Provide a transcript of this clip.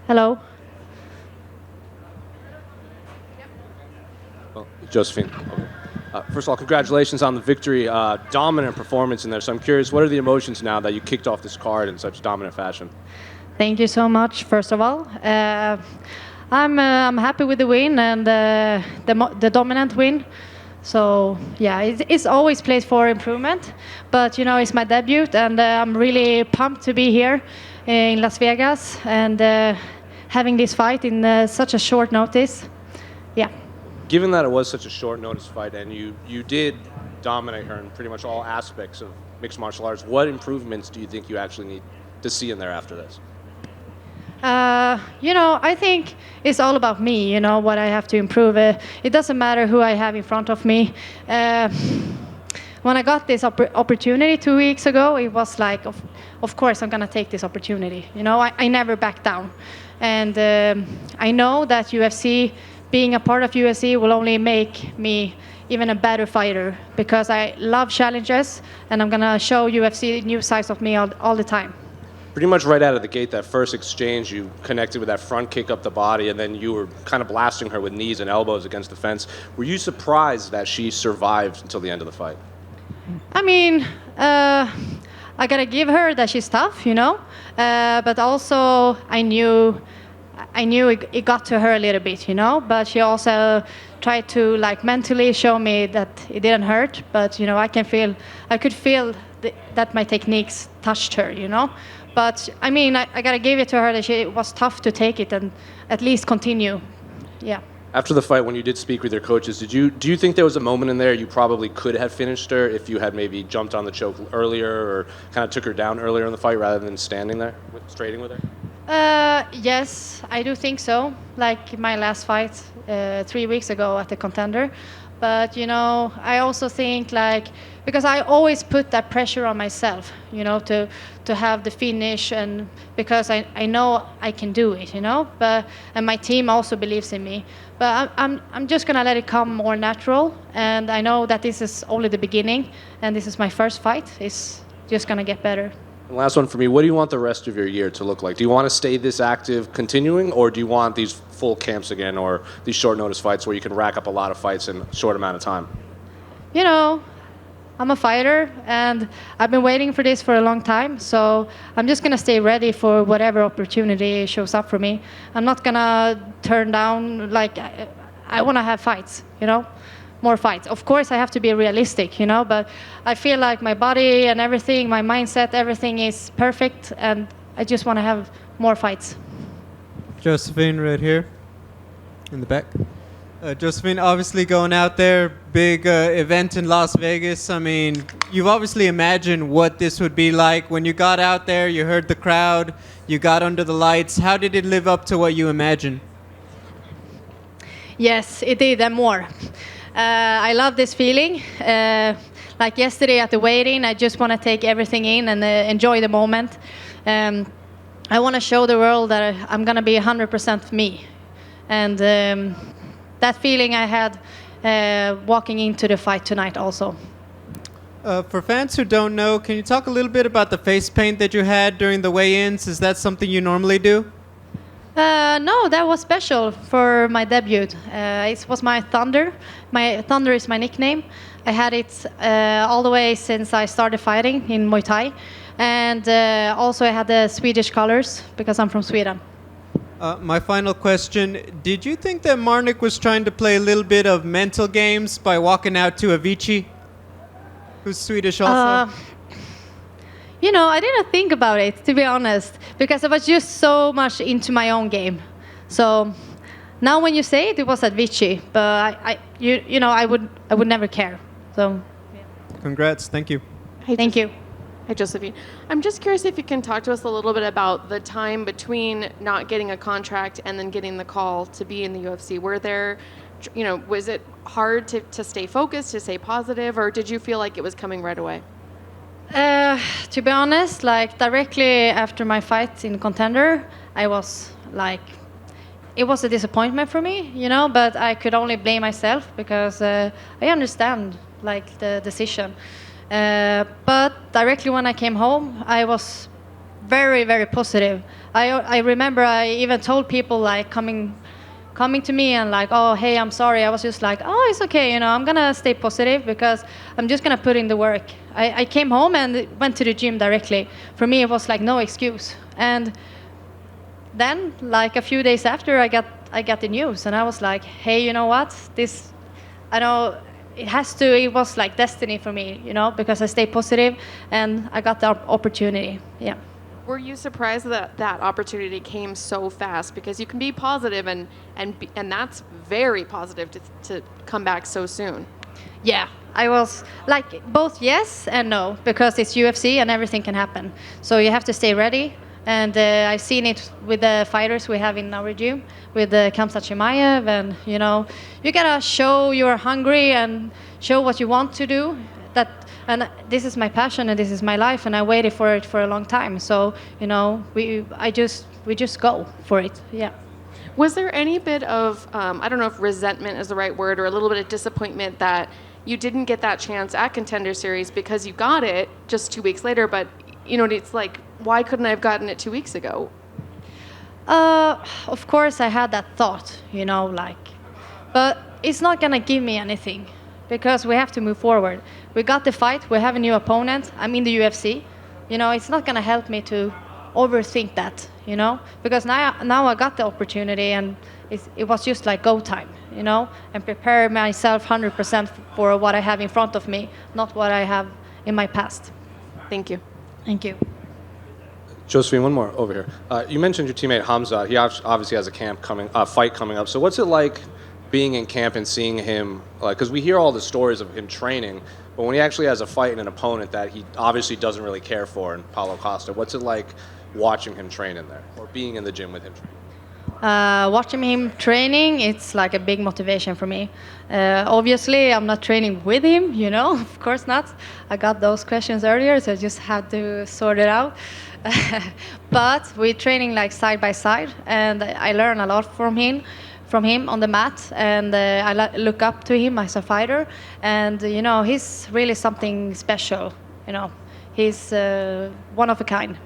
Hello. Well, Josephine. First of all, congratulations on the victory. Dominant performance in there. So I'm curious, what are the emotions now that you kicked off this card in such dominant fashion? Thank you so much, first of all. I'm happy with the win and the dominant win. So, yeah, it's always place for improvement. But, it's my debut, and I'm really pumped to be here in Las Vegas and having this fight in such a short notice. Yeah. Given that it was such a short notice fight and you did dominate her in pretty much all aspects of mixed martial arts, what improvements do you think you actually need to see in there after this? I think it's all about me, what I have to improve. It doesn't matter who I have in front of me. When I got this opportunity 2 weeks ago, it was like, of course, I'm going to take this opportunity. I never back down. And I know that UFC, being a part of UFC, will only make me even a better fighter because I love challenges, and I'm going to show UFC new sides of me all the time. Pretty much right out of the gate, that first exchange, you connected with that front kick up the body, and then you were kind of blasting her with knees and elbows against the fence. Were you surprised that she survived until the end of the fight? I mean, I gotta give her that she's tough, but also I knew it got to her a little bit, but she also tried to mentally show me that it didn't hurt, but I could feel that my techniques touched her, But I mean, I gotta give it to her that it was tough to take it and at least continue. Yeah. After the fight, when you did speak with your coaches, do you think there was a moment in there you probably could have finished her if you had maybe jumped on the choke earlier or kind of took her down earlier in the fight rather than standing there, trading with her? Yes, I do think so. Like my last fight 3 weeks ago at the Contender. But, I also think because I always put that pressure on myself, to have the finish, and because I know I can do it, and my team also believes in me. But I'm just going to let it come more natural. And I know that this is only the beginning, and this is my first fight. It's just going to get better. And last one for me, what do you want the rest of your year to look like? Do you want to stay this active continuing, or do you want these full camps again, or these short notice fights where you can rack up a lot of fights in a short amount of time? I'm a fighter, and I've been waiting for this for a long time, so I'm just going to stay ready for whatever opportunity shows up for me. I'm not going to turn down, I want to have fights, more fights. Of course, I have to be realistic, but I feel like my body and everything, my mindset, everything is perfect, and I just want to have more fights. Josephine, right here in the back. Josephine, obviously going out there, big event in Las Vegas. I mean, you've obviously imagined what this would be like. When you got out there, you heard the crowd, you got under the lights. How did it live up to what you imagined? Yes, it did, and more. I love this feeling. Like yesterday at the weigh-in, I just want to take everything in and enjoy the moment. I want to show the world that I'm going to be 100% me. And that feeling I had walking into the fight tonight also. For fans who don't know, can you talk a little bit about the face paint that you had during the weigh-ins? Is that something you normally do? No, that was special for my debut. It was my Thunder. My Thunder is my nickname. I had it all the way since I started fighting in Muay Thai. And also I had the Swedish colors because I'm from Sweden. My final question, did you think that Marnik was trying to play a little bit of mental games by walking out to Avicii, who's Swedish also? I didn't think about it, to be honest, because I was just so much into my own game. So now when you say it, it was Avicii, but I would never care. So, Congrats, thank you. Thank you. Hi, Josephine. I'm just curious if you can talk to us a little bit about the time between not getting a contract and then getting the call to be in the UFC. Was it hard to stay focused, to stay positive, or did you feel like it was coming right away? To be honest, directly after my fight in Contender, I was it was a disappointment for me, but I could only blame myself because I understand the decision. But directly when I came home, I was very, very positive. I remember I even told people like coming to me and like, oh, hey, I'm sorry. I was just like, oh, it's okay. I'm going to stay positive because I'm just going to put in the work. I came home and went to the gym directly. For me, it was like no excuse. And then, like a few days after, I got the news, and I was like, hey, you know what? I know it was like destiny for me, because I stayed positive and I got the opportunity. Yeah. Were you surprised that opportunity came so fast? Because you can be positive and that's very positive to come back so soon. Yeah, I was like both yes and no, because it's UFC and everything can happen. So you have to stay ready. And I've seen it with the fighters we have in our gym, with Khamzat Chimaev, and you gotta show you're hungry and show what you want to do. And this is my passion and this is my life, and I waited for it for a long time. So we just go for it. Yeah. Was there any bit of I don't know if resentment is the right word, or a little bit of disappointment that you didn't get that chance at Contender Series because you got it just 2 weeks later, but it's like, why couldn't I have gotten it 2 weeks ago? Of course, I had that thought, but it's not gonna give me anything because we have to move forward. We got the fight. We have a new opponent. I'm in the UFC. It's not gonna help me to overthink that, because now I got the opportunity and it was just like go time, and prepare myself 100% for what I have in front of me, not what I have in my past. Thank you. Thank you. Josephine, one more over here. You mentioned your teammate Hamza. He obviously has a fight coming up. So what's it like being in camp and seeing him? Because we hear all the stories of him training, but when he actually has a fight and an opponent that he obviously doesn't really care for, in Paulo Costa, what's it like watching him train in there or being in the gym with him? Watching him training, it's like a big motivation for me. Obviously, I'm not training with him, of course not. I got those questions earlier, so I just had to sort it out. But we're training like side by side, and I learn a lot from him on the mat, and I look up to him as a fighter, and he's really something special. He's one of a kind.